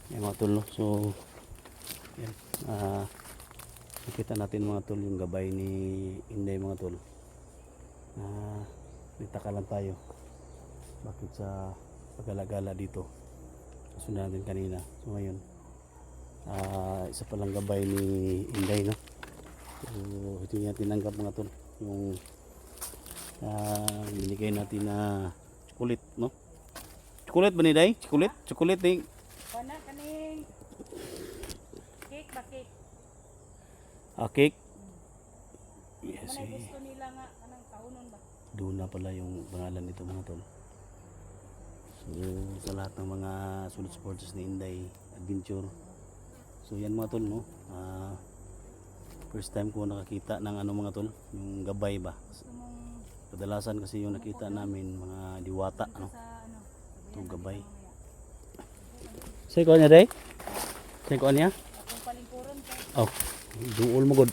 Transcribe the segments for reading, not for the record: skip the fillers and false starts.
Yan mga tol, no? So yan, nakita natin mga tol yung gabay ni Inday mga tol. Nagtaka lang tayo bakit sa paggalagala dito kasundan natin kanina. So ngayon isa palang gabay ni Inday, no? So ito yung tinanggap mga tol, yung binigay natin na chocolate, no? Chocolate ba ni Day? Chocolate ni Pana kaning cake ba cake? Cake? Yes, Manay gusto nila nga anang kaunon ba? doon na pala yung pangalan nito mga tol. So sa lahat ng mga solid supporters ni Inday Adventure, so yan mga tol, no? First time ko nakakita ng ano mga tol, yung gabay ba. Kadalasan kasi yung nakita namin mga diwata, no? Itong gabay. Say ko niya, Day? Say ko niya? Akong palingkuron ka. Oh, duol mo god.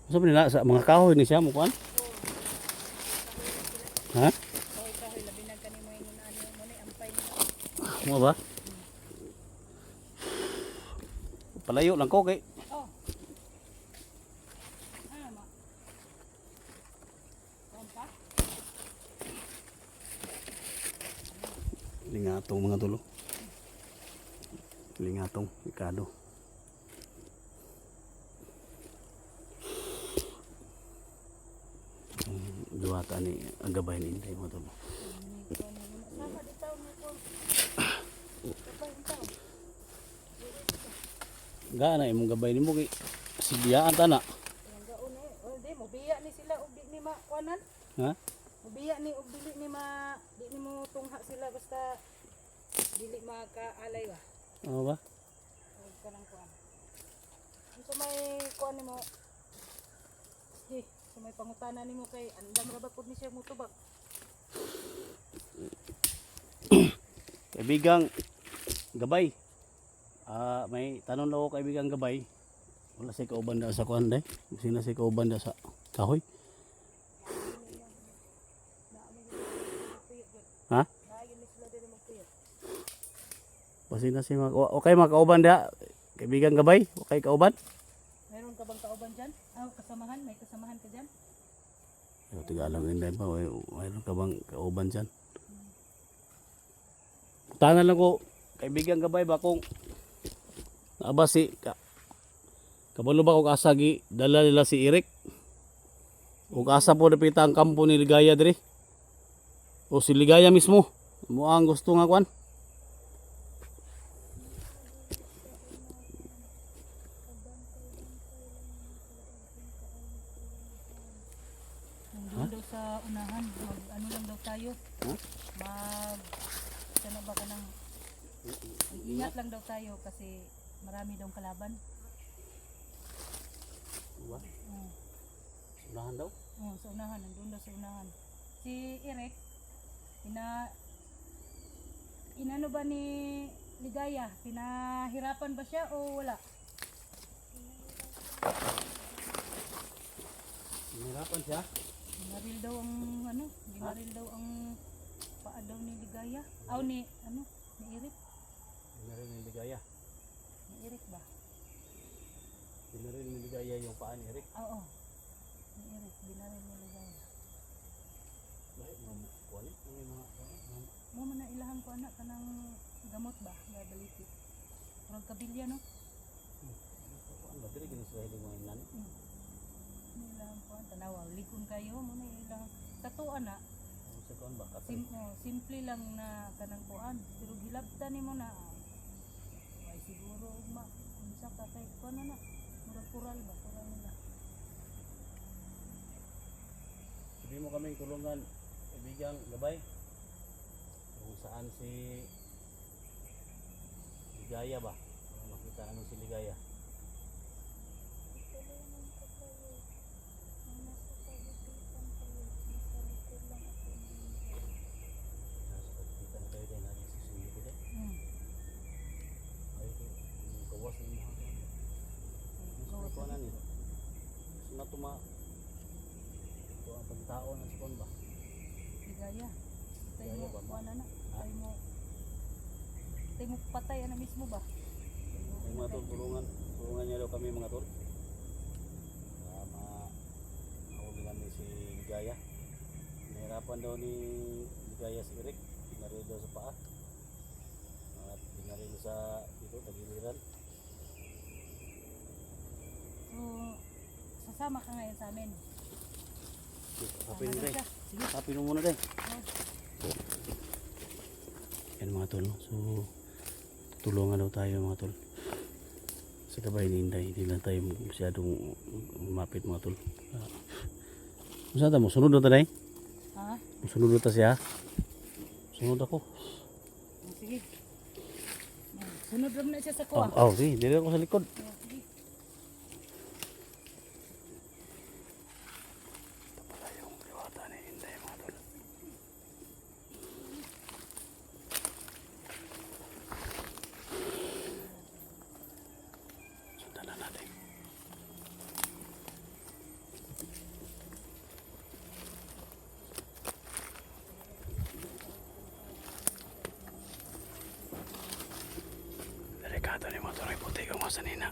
Sabi nila sa mga kahoy ni siya mo kuan? Ha? Kahoy labi na kanimo ingon ano mo ni ampay nila. Mo ba? Palayo lang ko kay. Oh. Ma. Konta? Lingatong mga tulo. Lingatong ikado. Duwata ni ang gabay ni Inday mga tulo. Sama di taon mo ko. Kapay taon. Gana imong gabay nimo kay sigyaan ta na. Yang gaon eh. O di mo biya ni sila ug di ni makuanan. Ha? Mobiya ni ug dili ni di ni mo tungha sila basta dili makaalay ba. Ano ba? Ug kanang kuan. Unsa may kuan nimo? So may pangutana nimo kay andam ra ba pud ni siya motubag. Kaibigang gabay. May tanong lang ako kaibigang gabay. Wala say kauban da sa kuan day. Sino say kauban da sa kahoy? Ha? Basi na si okay makauban da. Kaibigang gabay, okay kauban? Meron ka bang kauban diyan? Kasamahan, may kasamahan ka diyan? Yo tiga lang Inday ba, mayroon ka bang kauban diyan? Tanan lang ko kaibigang gabay ba kung naaba si kabalo ba kung asa gi dala nila si Eric? Ug asa po napita ang kampo ni Ligaya diri? O si Ligaya mismo? Mo ang gusto nga kwan? Nandun daw sa unahan, ano lang daw tayo. Huh? Sana ba ka ng ingat lang daw tayo kasi marami daw kalaban. Diba? Oo. Unahan daw? Oo, sa unahan, nandun daw sa unahan. Si Eric, inano ba ni Ligaya? Pinahirapan ba siya o wala? Nahirapan siya? Ginaril daw ang ginaril daw ang paa daw ni Ligaya. Aw ni Eric. Binaril ni Ligaya. Ni Eric ba? Binaril ni Ligaya yung paa ni Eric. Oo. Ni Eric, binaril ni Ligaya. Bakit mo kuwalit? Ano yung mga Mo man na ilahan ko anak kanang gamot ba? Gabaliti. Parang kabilya no? ano ba? Dili ganun sila hiling mga inan? Ilahan ko ang tanawa. Likon kayo mo na ilahan. Tatuan na. Ano sa kuwan ba? Katay. Simple lang na kanang kuan. Pero gilabtan nimo na. Ay siguro ugma. Unsa ka kay kuan na. Murag kural ba? Kural nila. Sabi mo kaming tulungan, ibigang gabay. Kung saan si Ligaya ba? Para makita namin si Ligaya. Nasa kapitan kayo din, natin susundo ko din. Ay, yung gawas ng mga kanya. Mas may kuwanan nito. Gusto na tuma. Ito ang pagtao ng sikon ba? Ligaya. Tayo Ligaya mo ba, ma? kuan na. Ha? Tayo mo patay na mismo ba? Yung mga tol, tulungan niya daw kami mga tol. Mahuli namin si Ligaya. Nahirapan daw ni Ligaya si Eric. Pinaril daw sa paa. At pinaril sa dito, tagiliran. So, sasama ka ngayon sa amin. Hapin mo Sama day. na siya. Sige. Hapin mo muna day. Oh. Yan mga tol. So, tulungan daw tayo mga tol. Sa gabay ni Inday. Hindi lang tayo masyadong lumapit mga tol. Masada mo? Sunod na tayo? Ha? Sunod na ta siya? Sunod ako. Sige. Sunod ram na siya sa kuha. Sige. Dili ako sa likod. Sige. Ito pala yung liwata ni Inday mga tol. Sundan na natin. Delikado ni motor ay puti kang masanina.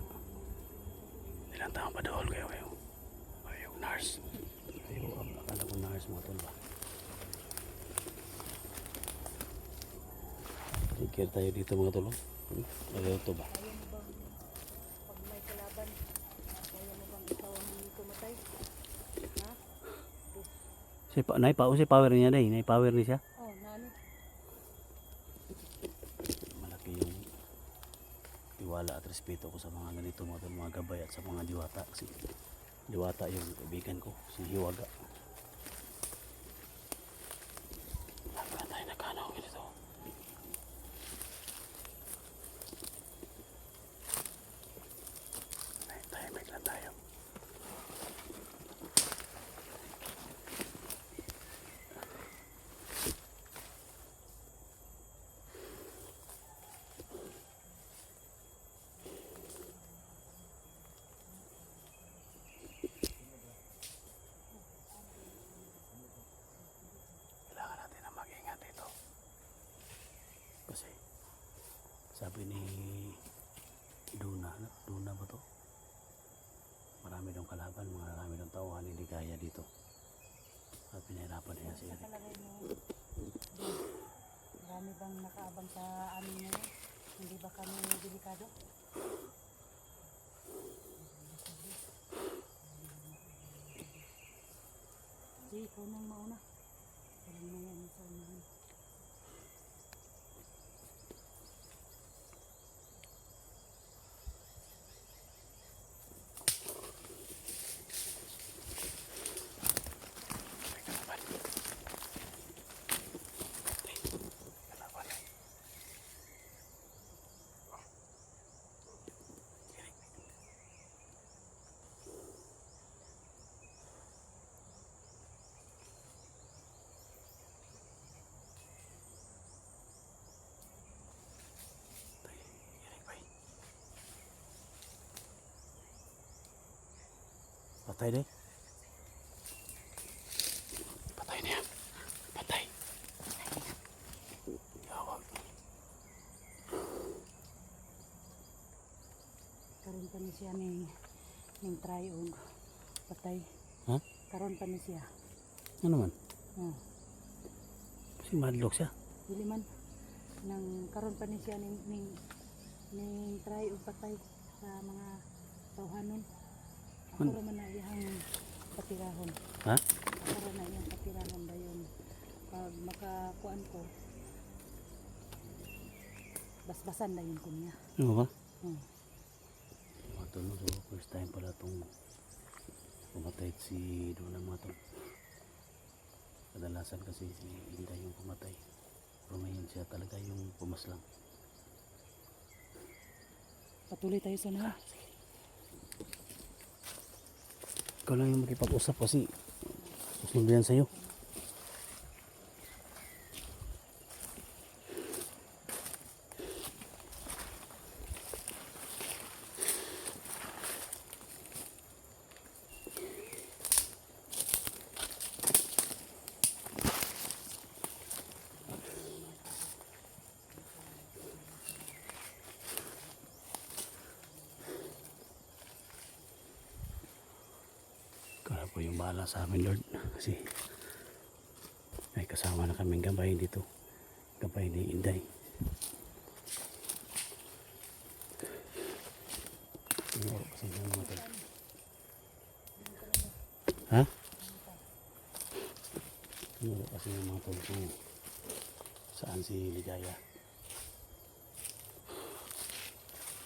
Nilang taong padahol kayo. Ayaw, nurse. Ayaw, akala ko nurse mga tol ba. Take care tayo dito mga tol. Ayaw to ba? Kaya mo bang pag may kalaban, kaya mo bang ikaw ang tumatay? Ha? Si power niya day. Power niya siya. Oh, nani? Malaki yung tiwala at respeto ko sa mga ganito mga tol, mga gabay at sa mga diwata. Kasi diwata yung kaibigan ko, si Hiwaga. Wala tayo nakanaw ganito. Tahimik lang tayo. Kailangan natin na mag-ingat dito. Kasi sabi ni Duna ba to? Marami daw kalaban, marami daw tauhan ni Ligaya dito. At pinahirapan niya si Eric. Nakalagay mo. Marami bang nakaabang sa amin ngayon? Hindi ba kami delikado? Sige, ikaw nang mauna. Parang na yan sa unahan. Kalaban yan. Patay deh. Patay na yan. Patay. Yawag. Karon pa ni siya ning try-og. Patay. Ha? Karon pa ni siya. Ano man? Oh. Si madlock siya. Dili man nang karon pa ni siya ning try-og patay sa mga tawhanon. Ako ra man na iyang patirahon. Ha? Ako ra na iyang patirahon dayon. Pag makakuan ko, basbasan na yun ko niya. Ano ba? Hmm. Mga tol, no? So first time pala itong pumatay si Dona mga tol. Kadalasan kasi si Inday yung pumatay. Pero ngayon siya talaga yung pumaslang. Patuloy tayo sa nila. Ikaw lang yung makipag-usap kasi susunod yan sa'yo. Ikaw na po yung bahala sa amin, Lord. Kasi may kasama na kaming gabay dito. Gabay ni Inday. Tingnan ko kasi yung mga tol. Ha? Tingnan ko kasi yung mga tol kung saan si Ligaya.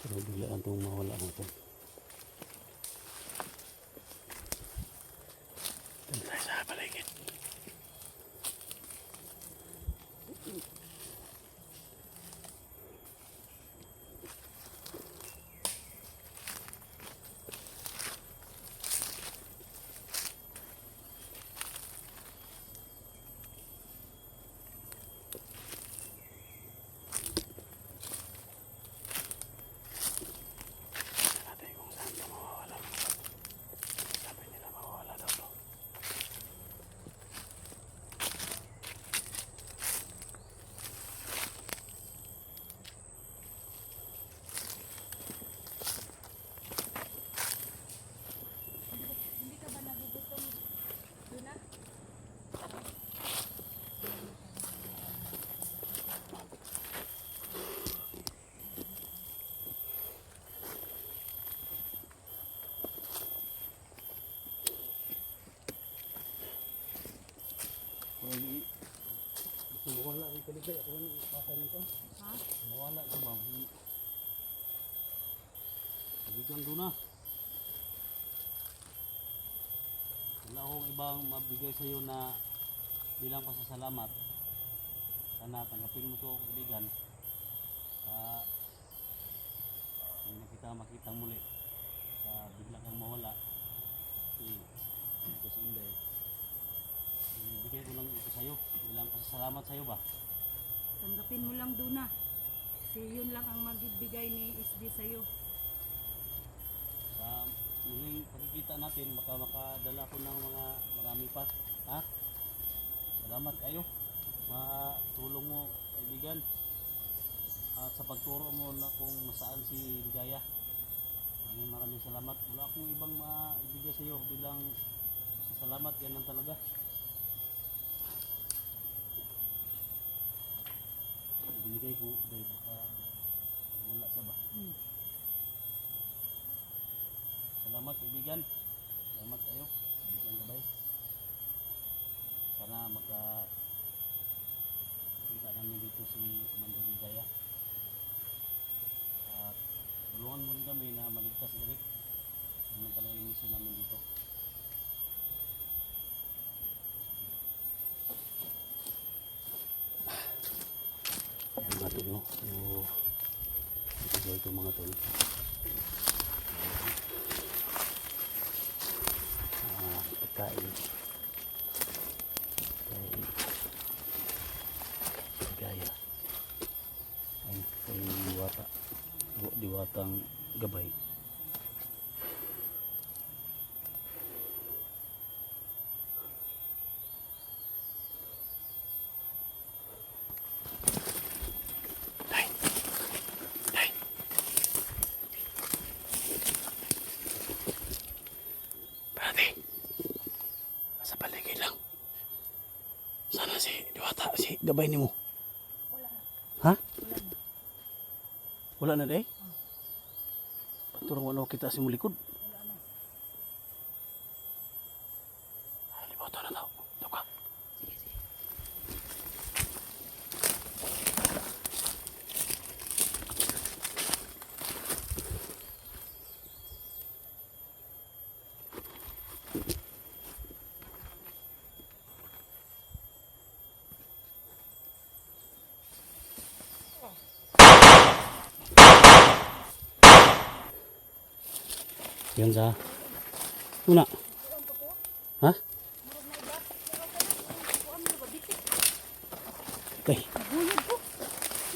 Pero biglaan itong mawala mga tol. Doon tayo sa paligid. Tingnan natin kung saan ito mawawala. Sabi nila mawawala daw to. Hindi ka ba nagugutom? Doon na? Mawala ang kaligay. Ako ang ipasa nito. Ha? Mawala ka ba? Bigyan doon na. Wala akong ibang mabigay sa iyo na bilang pasasalamat. Sana tanggapin mo to, kaibigan. Sa hindi na kita makitang muli. Sa bigla kang mawala. Kasi ito si Inday. Ibigay ko lang ito sa iyo. Bilang pasasalamat sa iyo ba? Tanggapin mo lang doon na. Kasi yun lang ang magbibigay ni SD sa'yo. Sa muling pagkikita natin, baka makadala ko ng mga marami pa. Ha? Salamat kayo sa tulong mo, kaibigan. At sa pagturo mo na kung saan si Ligaya. Maraming salamat. Wala akong ibang maibigay sa iyo bilang sa salamat. Yan lang talaga. Binigay ko dahil baka wala siya ba. Salamat kaibigan. Salamat kayo. Kaibigan gabay. Sana kita namin dito si Commander Ligaya. At tulungan mo rin kami na maligtas si Eric. Ano talaga yung mission namin dito. Ayan mga tol, no? So, ito mga tol. Pagkain. Pagkain. Ligaya. Ay, diwata. Diwatang gabay. gabay nimo. Wala na. Ha? Wala na. Wala na day? Paturang wala kita sa mulikod. Wala na. Ay, liboto na daw. Ito ka. Sige, sige. Yan sa. Una. Ha? Okay. Naguyod ko.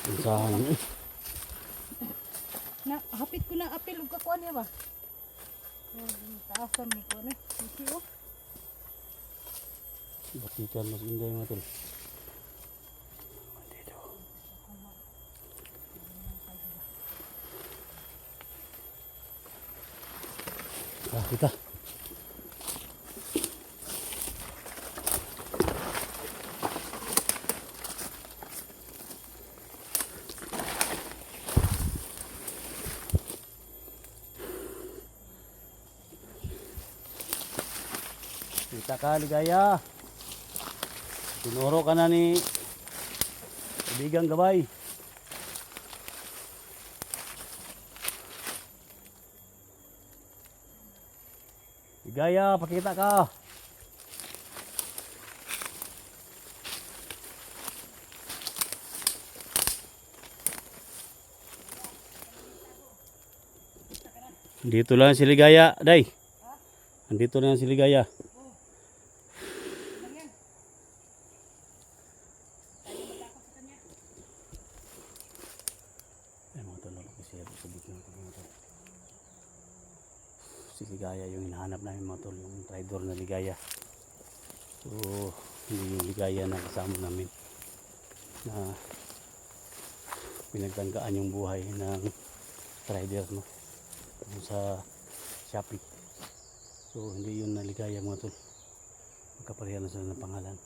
Yan sa. Na, hapit ko na apil ug kakuan niya ba? Taasan ni ko na. Sige oh. Batikan mas inday mga tol. Dito. Ah, kita. Kita ka, ligaya. Tinuro ka na ni kaibigang gabay. Ligaya, pakita ka. Dito lang si Ligaya, day. Andito na si Ligaya. Ay, mga tol, kasi sa bit ng mga tol. Si Ligaya yung hinahanap namin mga tol, yung traitor na Ligaya. So, hindi yung Ligaya na kasama namin na pinagtangkaan yung buhay ng trader, no? Yung sa Shopee. So, hindi yun na Ligaya mga tol. Magkapareha na sila ng pangalan.